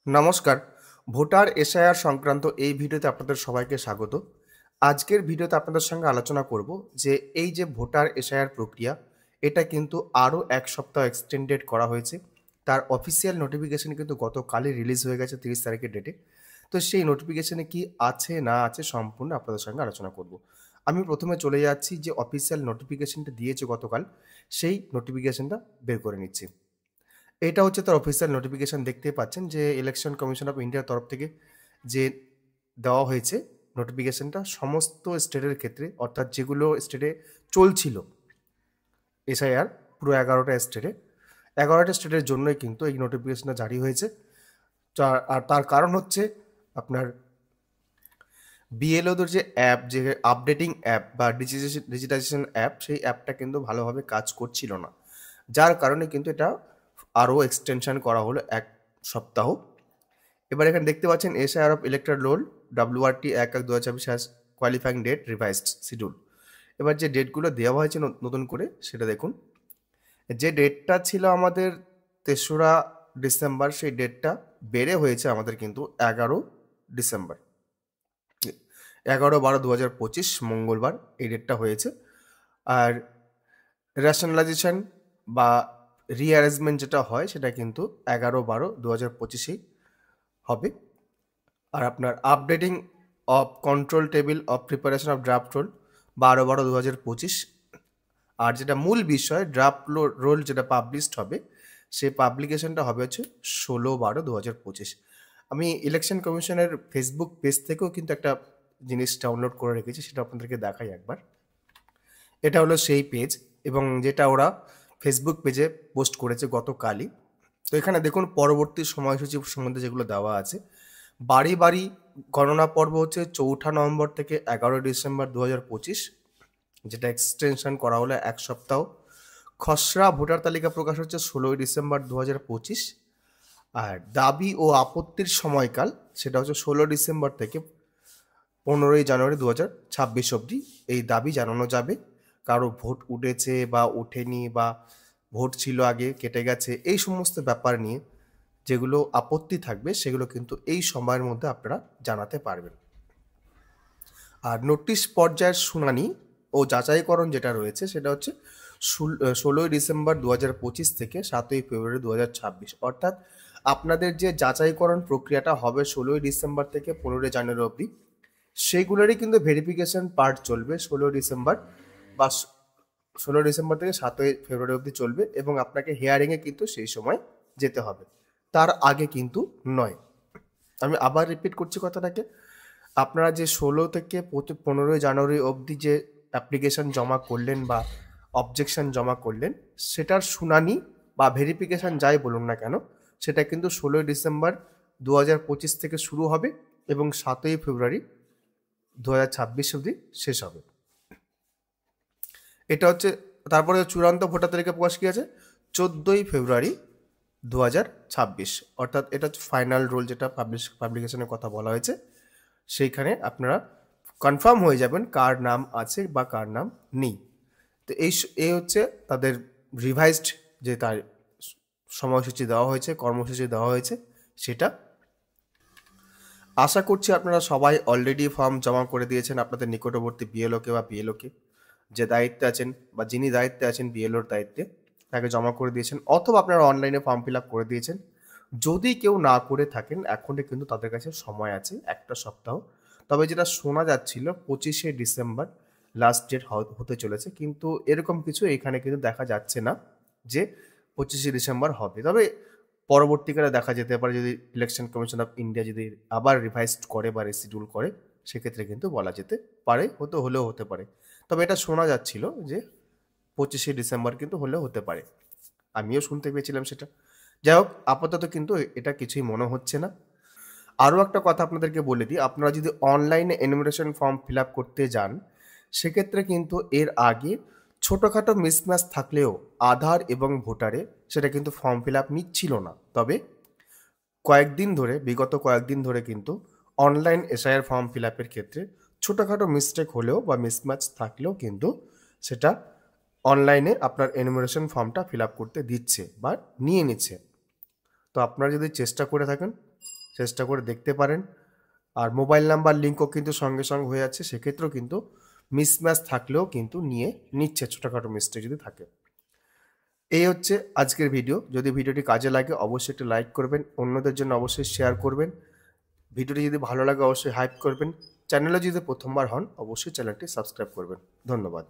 নমস্কার। Voter SIR সংক্রান্ত এই ভিডিওতে আপনাদের সবাইকে স্বাগত। আজকের ভিডিওতে আপনাদের সঙ্গে আলোচনা করব যে এই যে ভোটার এসআইআর প্রক্রিয়া, এটা কিন্তু আরও ১ সপ্তাহ এক্সটেন্ডেড করা হয়েছে। তার অফিসিয়াল নোটিফিকেশন কিন্তু গতকালই রিলিজ হয়ে গেছে ৩০ তারিখের ডেটে। তো সেই নোটিফিকেশনে কি আছে না আছে সম্পূর্ণ আপনাদের সঙ্গে আলোচনা করব। আমি প্রথমে চলে যাচ্ছি যে অফিসিয়াল নোটিফিকেশনটা দিয়েছে গতকাল, সেই নোটিফিকেশনটা বের করে নিচ্ছি। এটা হচ্ছে তার অফিসিয়াল নোটিফিকেশন, দেখতেই পাচ্ছেন যে ইলেকশন কমিশন অফ ইন্ডিয়ার তরফ থেকে যে দেওয়া হয়েছে নোটিফিকেশনটা সমস্ত স্টেটের ক্ষেত্রে, অর্থাৎ যেগুলো স্টেটে চলছিল এসআইআর, পুরো 11টা স্টেটের জন্যই কিন্তু এই নোটিফিকেশনটা জারি হয়েছে। আর তার কারণ হচ্ছে আপনার বিএলওদের যে অ্যাপ, যে আপডেটিং অ্যাপ বা ডিজিটাইজেশন অ্যাপ, সেই অ্যাপটা কিন্তু ভালোভাবে কাজ করছিল না, যার কারণে কিন্তু এটা আরও এক্সটেনশন করা হলো ১ সপ্তাহ। এবার এখানে দেখতে পাচ্ছেন SIR of electoral roll WRT ১/১/২০২৬ has qualifying date revised schedule. এবার যে ডেটগুলো দেওয়া হয়েছে নতুন করে সেটা দেখুন। যে ডেটটা ছিল আমাদের ৩রা ডিসেম্বর, সেই ডেটটা বেড়ে হয়েছে আমাদের কিন্তু ১১ ডিসেম্বর, ১১/১২/২০২৫ মঙ্গলবার এই ডেটটা হয়েছে। আর রেশনালাইজেশন বা রিঅ্যারেঞ্জমেন্ট যেটা হয় সেটা কিন্তু ১১/১২/২০২৫ হবে। আর আপনার updating of control table of preparation of draft roll ১২/১২/২০২৫। আর যেটা মূল বিষয় ড্রাফট রোল যেটা পাবলিশড হবে, সেই পাবলিকেশনটা হবে হচ্ছে ১৬/১২/২০২৫। আমি ইলেকশন কমিশনের ফেসবুক পেজ থেকেও কিন্তু একটা জিনিস ডাউনলোড করে রেখেছি, সেটা আপনাদেরকে দেখাই একবার। এটা হলো সেই পেজ, এবং যেটা ওরা ফেসবুক পেজে পোস্ট করেছে গতকালই। তো এখানে দেখুন পরবর্তী সময়সূচি সম্বন্ধে যেগুলো দেওয়া আছে। বাড়ি বাড়ি গণনা পর্ব হচ্ছে ৪ঠা নভেম্বর থেকে ১১ ডিসেম্বর ২০২৫, যেটা এক্সটেনশন করা হলো ১ সপ্তাহ। খসড়া ভোটার তালিকা প্রকাশ হচ্ছে ১৬ ডিসেম্বর ২০২৫। আর দাবি ও আপত্তির সময়কাল সেটা হচ্ছে ১৬ ডিসেম্বর থেকে ১৫ জানুয়ারি ২০২৬ অবধি এই দাবি জানানো যাবে। কারো ভোট উঠেছে বা ওঠেনি, বা ভোট ছিল আগে কেটে গেছে, এই সমস্ত ব্যাপার নিয়ে যেগুলো আপত্তি থাকবে সেগুলো কিন্তু এই সময়ের মধ্যে আপনারা জানাতে পারবেন। আর নোটিশ পর্যায়ের শুনানি ও যাচাইকরণ যেটা রয়েছে সেটা হচ্ছে ১৬ ডিসেম্বর ২০২৫ থেকে ৭ ফেব্রুয়ারি ২০২৬, অর্থাৎ আপনাদের যে যাচাইকরণ প্রক্রিয়াটা হবে ১৬ ডিসেম্বর থেকে ১৫ জানুয়ারি অবধি, সেইগুলোরই কিন্তু ভেরিফিকেশন পার্ট চলবে ১৬ ডিসেম্বর বা ১৬ ডিসেম্বর থেকে ৭ ফেব্রুয়ারি অবধি চলবে, এবং আপনাকে হিয়ারিংয়ে কিন্তু সেই সময় যেতে হবে, তার আগে কিন্তু নয়। আমি আবার রিপিট করছি কথাটাকে। আপনারা যে ১৬ থেকে ১৫ জানুয়ারি অবধি যে অ্যাপ্লিকেশন জমা করলেন বা অবজেকশন জমা করলেন, সেটার শুনানি বা ভেরিফিকেশন যাই বলুন না কেন, সেটা কিন্তু ১৬ ডিসেম্বর ২০২৫ থেকে শুরু হবে এবং ৭ ফেব্রুয়ারি ২০২৬ অবধি শেষ হবে। এটা হচ্ছে। তারপরে চূড়ান্ত ভোটার তালিকা প্রকাশ কি আছে ১৪ ফেব্রুয়ারি ২০২৬, অর্থাৎ এটা হচ্ছে ফাইনাল রোল, যেটা পাবলিকেশনের কথা বলা হয়েছে। সেইখানে আপনারা কনফার্ম হয়ে যাবেন কার নাম আছে বা কার নাম নেই। তো এই হচ্ছে তাদের রিভাইজড যে তার সময়সূচি দেওয়া হয়েছে, কর্মসূচি দেওয়া হয়েছে, সেটা। আশা করছি আপনারা সবাই অলরেডি ফর্ম জমা করে দিয়েছেন আপনাদের নিকটবর্তী বিএলওকে বা বিএলওকে, যে দায়িত্বে আছেন বা যিনি দায়িত্বে আছেন বিএলওর দায়িত্বে, তাকে জমা করে দিয়েছেন, অথবা আপনারা অনলাইনে ফর্ম ফিল আপ করে দিয়েছেন। যদি কেউ না করে থাকেন, এখনই কিন্তু তাদের কাছে সময় আছে ১টা সপ্তাহ। তবে যেটা শোনা যাচ্ছিল ২৫শে ডিসেম্বর লাস্ট ডেট হতে চলেছে, কিন্তু এরকম কিছু এখানে কিন্তু দেখা যাচ্ছে না যে ২৫শে ডিসেম্বর হবে। তবে পরবর্তীকালে দেখা যেতে পারে, যদি ইলেকশন কমিশন অফ ইন্ডিয়া যদি আবার রিভাইজড করে বা রিশিডিউল করে, সেক্ষেত্রে কিন্তু বলা যেতে পারে, হলেও হতে পারে। তবে এটা শোনা যাচ্ছিল যে ২৫শে ডিসেম্বর কিন্তু হলেও হতে পারে, আমিও শুনতে পেয়েছিলাম সেটা। যাই হোক, আপাতত কিন্তু এটা কিছুই মনে হচ্ছে না। আরও একটা কথা আপনাদেরকে বলে দিই, আপনারা যদি অনলাইনে এনুমারেশন ফর্ম ফিল আপ করতে যান, সেক্ষেত্রে কিন্তু এর আগে ছোটোখাটো মিসম্যাচ থাকলেও আধার এবং ভোটারে সেটা কিন্তু ফর্ম ফিল আপ নিচ্ছিল না। তবে বিগত কয়েকদিন ধরে কিন্তু অনলাইন এসআইআর ফর্ম ফিল আপের ক্ষেত্রে ছোটোখাটো মিস্টেক হলেও বা মিসম্যাচ থাকলেও কিন্তু সেটা অনলাইনে আপনার এনুমারেশন ফর্মটা ফিল আপ করতে দিচ্ছে বা নিয়ে নিচ্ছে। তো আপনারা যদি চেষ্টা করে থাকেন চেষ্টা করে দেখতে পারেন। আর মোবাইল নাম্বার লিঙ্কও কিন্তু সঙ্গে সঙ্গে হয়ে যাচ্ছে, সেক্ষেত্রেও কিন্তু মিসম্যাচ থাকলেও কিন্তু নিচ্ছে ছোটোখাটো মিস্টেক যদি থাকে। এই হচ্ছে আজকের ভিডিও। যদি ভিডিওটি কাজে লাগে অবশ্যই একটু লাইক করবেন, অন্যদের জন্য অবশ্যই শেয়ার করবেন। ভিডিওটি যদি ভালো লাগে অবশ্যই হাইপ করবেন। চ্যানেলে যদি প্রথমবার হন অবশ্যই চ্যানেলটি সাবস্ক্রাইব করবেন। ধন্যবাদ।